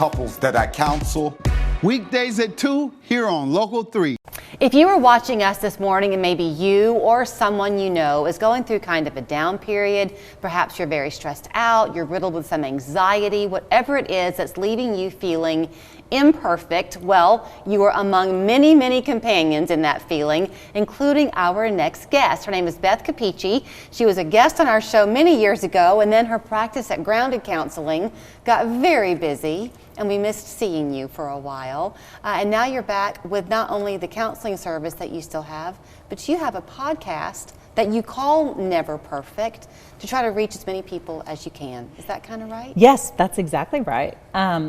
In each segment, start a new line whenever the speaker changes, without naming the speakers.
couples that I counsel.
Weekdays at 2 here on Local 3.
If you were watching us this morning and maybe you or someone you know is going through kind of a down period, perhaps you're very stressed out, you're riddled with some anxiety, whatever it is that's leaving you feeling imperfect, well, you are among many, many companions in that feeling, including our next guest. Her name is Beth Capici. She was a guest on our show many years ago, and then her practice at Grounded Counseling got very busy, and we missed seeing you for a while. And now you're back with not only the counseling service that you still have, but you have a podcast that you call Never Perfect to try to reach as many people as you can. Is that kind of right?
Yes, that's exactly right.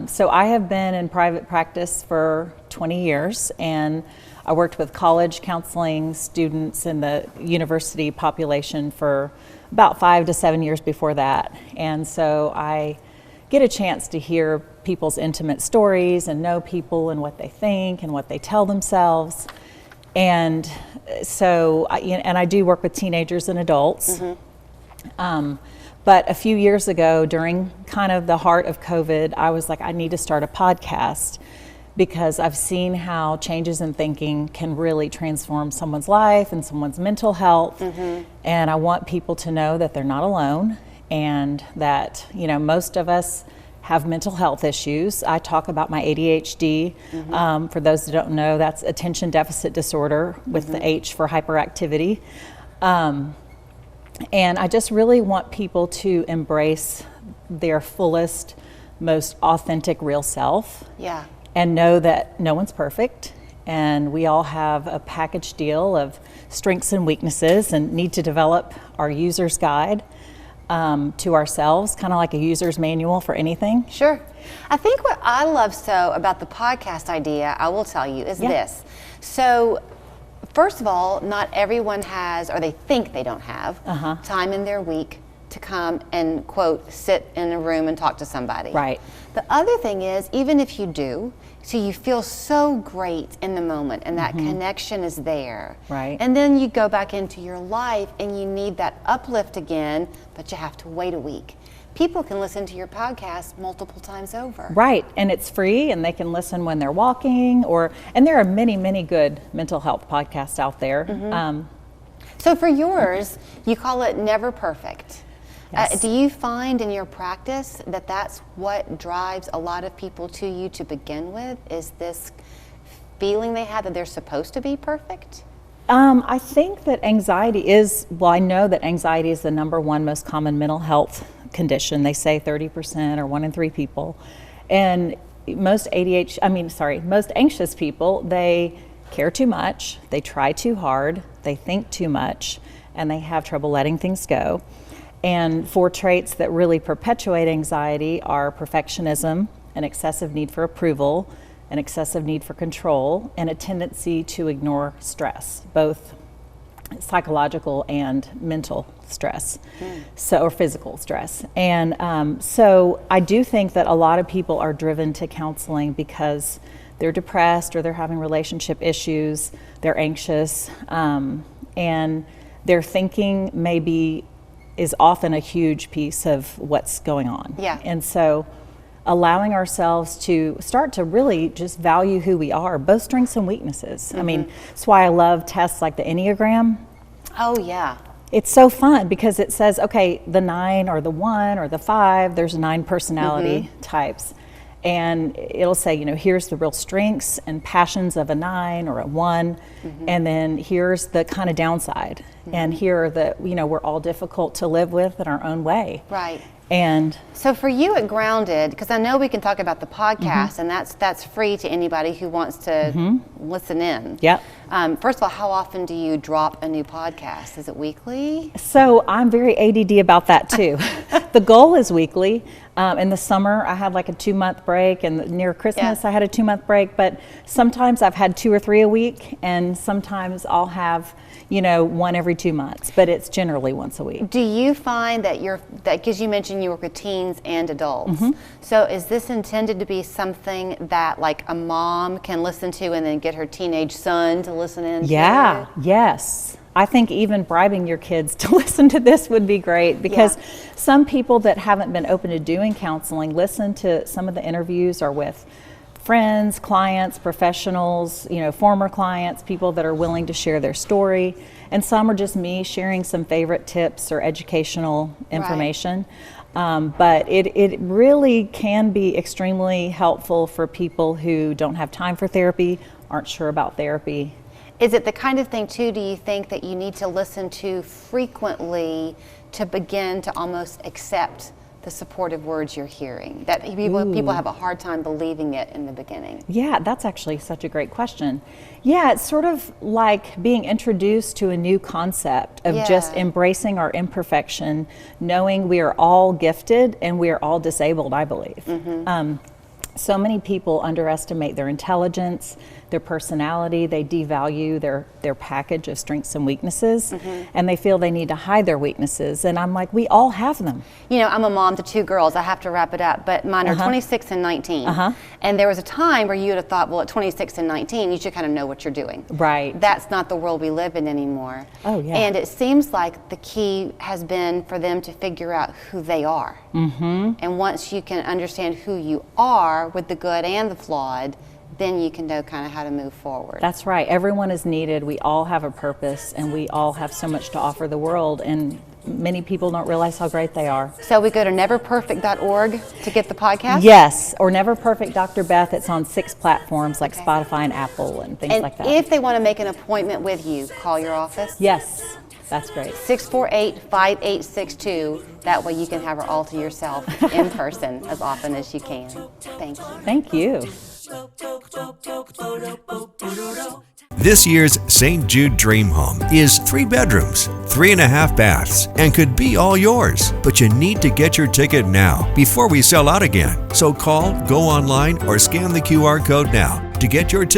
So I have been in private practice for 20 years, and I worked with college counseling students in the university population for about 5 to 7 years before that. And so I get a chance to hear people's intimate stories and know people and what they think and what they tell themselves. And so, and I do work with teenagers and adults. Mm-hmm. But a few years ago, during kind of the heart of COVID, I was like, I need to start a podcast because I've seen how changes in thinking can really transform someone's life and someone's mental health. Mm-hmm. And I want people to know that they're not alone and that, you know, most of us have mental health issues. I talk about my ADHD. Mm-hmm. For those who don't know, that's attention deficit disorder with mm-hmm. the H for hyperactivity. And I just really want people to embrace their fullest, most authentic, real self.
Yeah.
And know that no one's perfect. And we all have a package deal of strengths and weaknesses and need to develop our user's guide to ourselves, kind of like a user's manual for anything.
Sure. I think what I love so about the podcast idea, I will tell you, is this. So, first of all, not everyone has, or they think they don't have, time in their week to come and, quote, sit in a room and talk to somebody.
Right.
The other thing is, even if you do, so you feel so great in the moment and that connection is there.
Right.
And then you go back into your life and you need that uplift again, but you have to wait a week. People can listen to your podcast multiple times over.
Right, and it's free and they can listen when they're walking and there are many, many good mental health podcasts out there. Mm-hmm.
So for yours, you call it Never Perfect.
Yes.
Do you find in your practice that that's what drives a lot of people to you to begin with? Is this feeling they have that they're supposed to be perfect?
I think that anxiety is, well, I know that anxiety is the number one most common mental health condition. They say 30% or 1 in 3 people. And most most anxious people, they care too much, they try too hard, they think too much, and they have trouble letting things go. And 4 traits that really perpetuate anxiety are perfectionism, an excessive need for approval, an excessive need for control, and a tendency to ignore stress, both psychological and mental stress, or physical stress. And so I do think that a lot of people are driven to counseling because they're depressed or they're having relationship issues, they're anxious, and their thinking maybe is often a huge piece of what's going on.
Yeah.
And so allowing ourselves to start to really just value who we are, both strengths and weaknesses. Mm-hmm. I mean, that's why I love tests like the Enneagram.
Oh, yeah.
It's so fun because it says, okay, the 9 or the 1 or the 5, there's 9 personality types. And it'll say, you know, here's the real strengths and passions of a 9 or a 1, and then here's the kind of downside. And here are the, you know, we're all difficult to live with in our own way.
Right.
And
so for you at Grounded, because I know we can talk about the podcast, and that's free to anybody who wants to listen in.
Yep.
First of all, how often do you drop a new podcast? Is it weekly?
So I'm very ADD about that too. The goal is weekly. In the summer, I had like a 2-month break, and near Christmas, I had a 2-month break. But sometimes I've had 2 or 3 a week, and sometimes I'll have, you know, 1 every 2 months. But it's generally once a week.
Do you find that because you mentioned you work with teens and adults, so is this intended to be something that like a mom can listen to and then get her teenage son to listen in?
Yeah. Yes. I think even bribing your kids to listen to this would be great, because some people that haven't been open to doing counseling listen to some of the interviews are with friends, clients, professionals, former clients, people that are willing to share their story. And some are just me sharing some favorite tips or educational information. But it really can be extremely helpful for people who don't have time for therapy, aren't sure about therapy.
Is it the kind of thing, too, do you think, that you need to listen to frequently to begin to almost accept the supportive words you're hearing? That people have a hard time believing it in the beginning.
Yeah, that's actually such a great question. Yeah, it's sort of like being introduced to a new concept of just embracing our imperfection, knowing we are all gifted and we are all disabled, I believe. So many people underestimate their intelligence, their personality. They devalue their package of strengths and weaknesses, and they feel they need to hide their weaknesses. And I'm like, we all have them.
I'm a mom to 2 girls. I have to wrap it up, but mine are 26 and 19. And there was a time where you would have thought, well, at 26 and 19, you should kind of know what you're doing.
Right.
That's not the world we live in anymore.
Oh, yeah.
And it seems like the key has been for them to figure out who they are. And once you can understand who you are, with the good and the flawed, then you can know kind of how to move forward.
That's right. Everyone is needed. We all have a purpose, and we all have so much to offer the world, and many people don't realize how great they are.
So we go to neverperfect.org to get the podcast?
Yes, or Never Perfect Dr. Beth. It's on 6 platforms like Spotify and Apple and things like that.
And if they want to make an appointment with you, call your office?
Yes, that's great.
648-5862. That way you can have her all to yourself in person as often as you can. Thank you.
Thank you.
This year's St. Jude Dream Home is 3 bedrooms, 3.5 baths, and could be all yours. But you need to get your ticket now before we sell out again. So call, go online, or scan the QR code now to get your ticket.